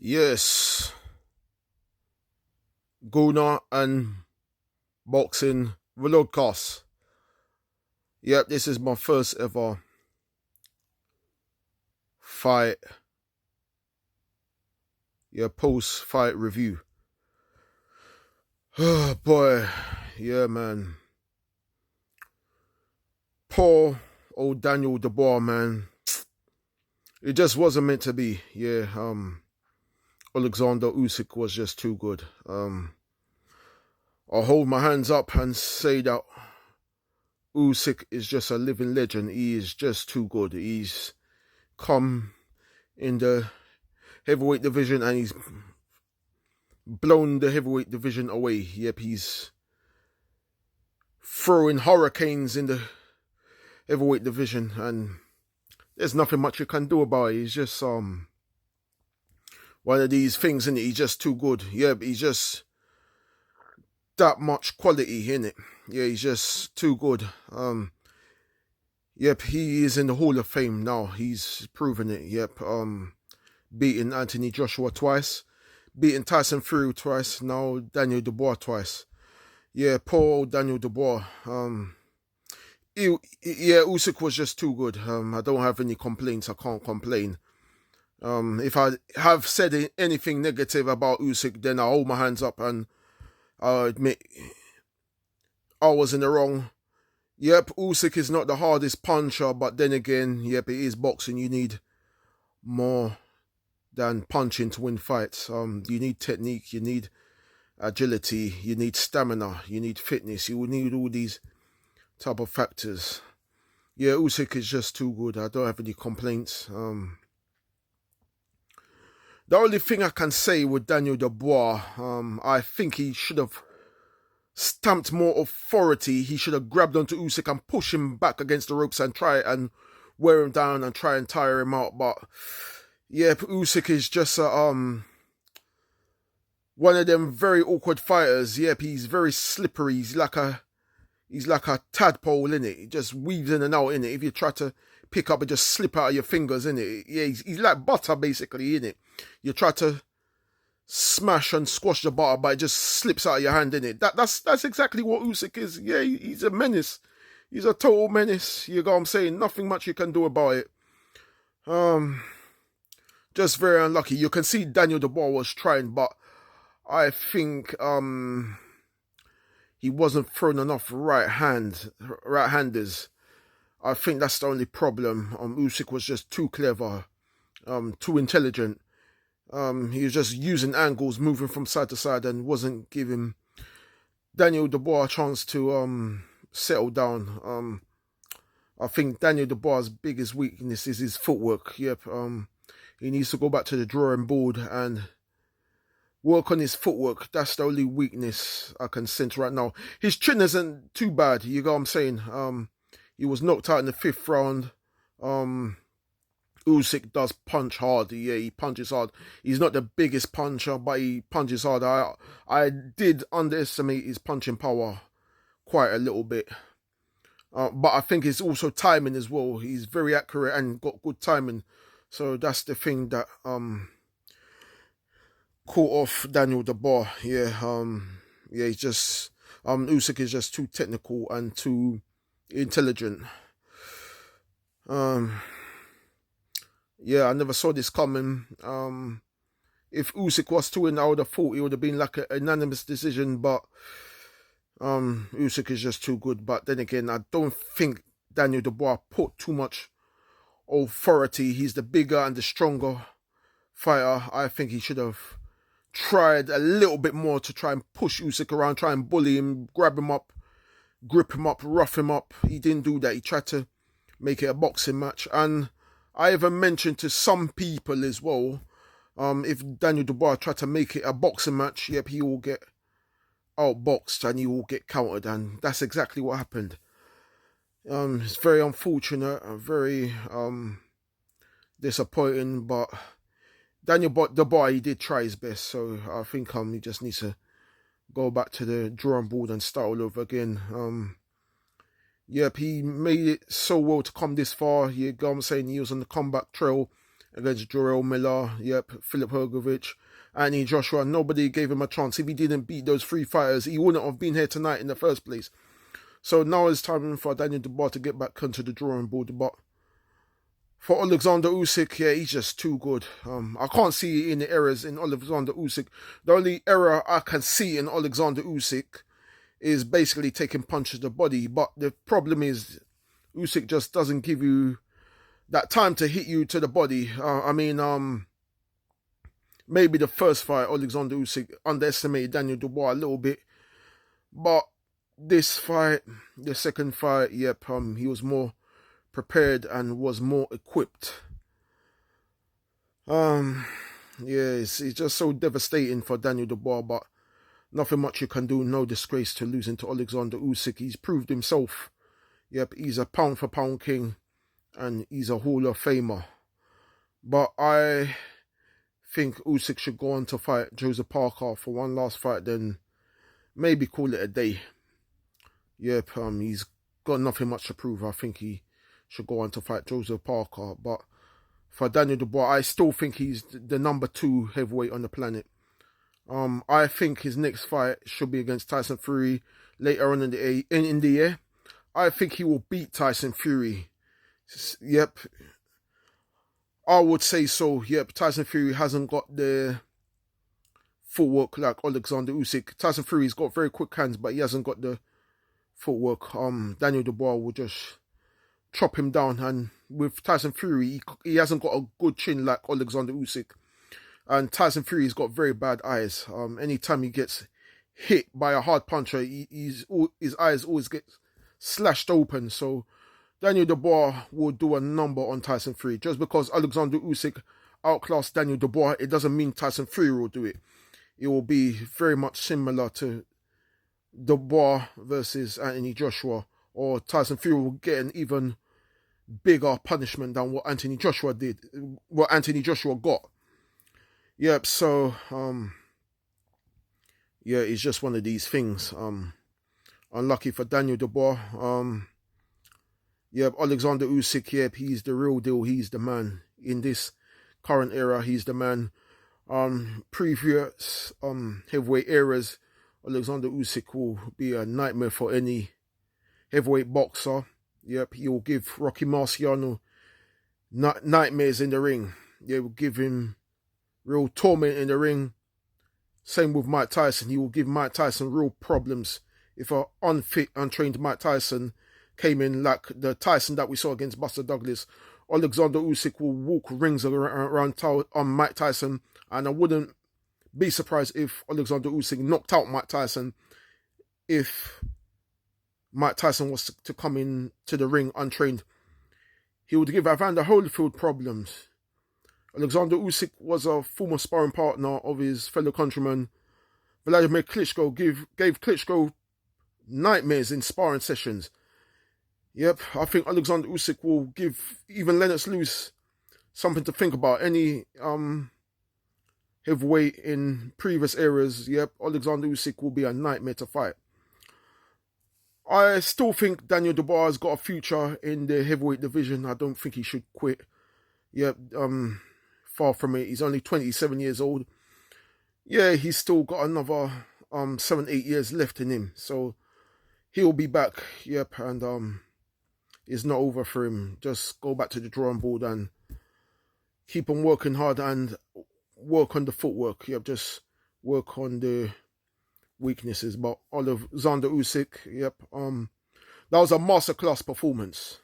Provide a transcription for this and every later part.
Yes, Guna and boxing vlogcast. Yep, this is my first ever fight. Yeah, post-fight review. Oh boy, yeah, man. Poor old Daniel Dubois, man. It just wasn't meant to be. Yeah, OLEKSANDR USYK was just too good. I'll hold my hands up and say that Usyk is just a living legend. He is just too good. He's come in the heavyweight division and he's blown the heavyweight division away. Yep, he's throwing hurricanes in the heavyweight division and there's nothing much you can do about it. He's just one of these things, and he's just too good. Yep, he's just that much quality in it. Yeah, he's just too good. Yep, he is in the Hall of Fame now. He's proven it. Yep, beating Anthony Joshua twice, beating Tyson Fury twice, now Daniel Dubois twice. Yeah, poor old Daniel Dubois. Usyk was just too good. I don't have any complaints. I can't complain. If I have said anything negative about Usyk, then I hold my hands up and I admit I was in the wrong. Yep, Usyk is not the hardest puncher, but then again, yep, it is boxing. You need more than punching to win fights. You need technique, you need agility, you need stamina, you need fitness, you need all these type of factors. Yeah, Usyk is just too good. I don't have any complaints. The only thing I can say with Daniel Dubois, I think he should have stamped more authority. He should have grabbed onto Usyk and pushed him back against the ropes and try and wear him down and try and tire him out. But yeah, Usyk is just one of them very awkward fighters. Yep, he's very slippery. He's like a tadpole in it. He just weaves in and out in it. If you try to pick up and just slip out of your fingers in it, yeah, he's like butter basically in it. You try to smash and squash the butter, but it just slips out of your hand in it. That's exactly what Usyk is. Yeah, he's a menace. He's a total menace. You know what I'm saying? Nothing much you can do about it. Just very unlucky. You can see Daniel Dubois was trying, but I think he wasn't throwing enough right-handers. I think that's the only problem. Usyk was just too clever, too intelligent. He was just using angles, moving from side to side, and wasn't giving Daniel Dubois a chance to settle down. I think Daniel Dubois' biggest weakness is his footwork. Yep. He needs to go back to the drawing board and work on his footwork. That's the only weakness I can sense right now. His chin isn't too bad. You know what I'm saying? He was knocked out in the 5th round. Usyk does punch hard. Yeah, he punches hard. He's not the biggest puncher, but he punches hard. I did underestimate his punching power quite a little bit. But I think it's also timing as well. He's very accurate and got good timing. So that's the thing that caught off Daniel Dubois. Yeah, he's just Usyk is just too technical and too intelligent. Yeah, I never saw this coming. If Usyk was to win, I would have thought it would have been like an unanimous decision, but Usyk is just too good. But then again, I don't think Daniel Dubois put too much authority. He's the bigger and the stronger fighter. I think he should have tried a little bit more to try and push Usyk around, try and bully him, grab him up, grip him up, rough him up. He didn't do that. He tried to make it a boxing match. And I even mentioned to some people as well, if Daniel Dubois tried to make it a boxing match, yep, he will get outboxed and he will get countered. And that's exactly what happened. It's very unfortunate, very disappointing, but Daniel Dubois, he did try his best, so I think he just needs to go back to the drawing board and start all over again. Yep, he made it so well to come this far. You know what I'm saying? He was on the comeback trail against Jarrell Miller, yep, Philip Hrgovic, Anthony Joshua. Nobody gave him a chance. If he didn't beat those 3 fighters, he wouldn't have been here tonight in the first place. So now it's time for Daniel Dubois to get back onto the drawing board. But for Alexander Usyk, yeah, he's just too good. I can't see any errors in Alexander Usyk. The only error I can see in Alexander Usyk is basically taking punches to the body. But the problem is Usyk just doesn't give you that time to hit you to the body. Maybe the first fight, Alexander Usyk underestimated Daniel Dubois a little bit. But this fight, the second fight, yep, he was more prepared and was more equipped. It's just so devastating for Daniel Dubois, but nothing much you can do. No disgrace to losing to Alexander Usyk. He's proved himself. Yep, he's a pound for pound king and he's a Hall of Famer. But I think Usyk should go on to fight Joseph Parker for one last fight, then maybe call it a day. Yep, he's got nothing much to prove. I think he should go on to fight Joseph Parker. But for Daniel Dubois, I still think he's the number 2 heavyweight on the planet. I think his next fight should be against Tyson Fury later on in the year. I think he will beat Tyson Fury. Yep, I would say so. Yep, Tyson Fury hasn't got the footwork like Alexander Usyk. Tyson Fury's got very quick hands, but he hasn't got the footwork. Daniel Dubois will just chop him down, and with Tyson Fury, he hasn't got a good chin like Alexander Usyk. And Tyson Fury's got very bad eyes. Anytime he gets hit by a hard puncher, his eyes always get slashed open. So Daniel Dubois will do a number on Tyson Fury. Just because Alexander Usyk outclassed Daniel Dubois, it doesn't mean Tyson Fury will do it. It will be very much similar to Dubois versus Anthony Joshua, or Tyson Fury will get an even bigger punishment than what Anthony Joshua got. Yep, so it's just one of these things. Unlucky for Daniel Dubois. Alexander Usyk, yep, he's the real deal. He's the man in this current era. He's the man. Previous heavyweight eras, Alexander Usyk will be a nightmare for any heavyweight boxer. Yep, he will give Rocky Marciano nightmares in the ring. They will give him real torment in the ring. Same with Mike Tyson. He will give Mike Tyson real problems. If an unfit, untrained Mike Tyson came in like the Tyson that we saw against Buster Douglas, Alexander Usyk will walk rings around Mike Tyson, and I wouldn't be surprised if Alexander Usyk knocked out Mike Tyson if Mike Tyson was to come in to the ring untrained. He would give Evander Holyfield problems. Alexander Usyk was a former sparring partner of his fellow countryman Vladimir Klitschko. Gave Klitschko nightmares in sparring sessions. Yep, I think Alexander Usyk will give even Lennox Lewis something to think about. Any heavyweight in previous eras, yep, Alexander Usyk will be a nightmare to fight. I still think Daniel Dubois has got a future in the heavyweight division. I don't think he should quit. Yep, far from it. He's only 27 years old. Yeah, he's still got another 7-8 years left in him. So he'll be back. Yep, and it's not over for him. Just go back to the drawing board and keep on working hard and work on the footwork. Yep, just work on the weaknesses. But Alexander Usyk, yep, that was a masterclass performance.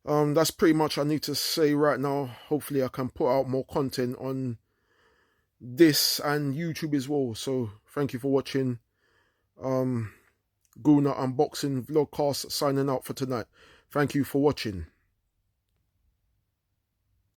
That's pretty much I need to say right now. Hopefully I can put out more content on this and YouTube as well. So thank you for watching. Guna Unboxing Vlogcast signing out for tonight. Thank you for watching.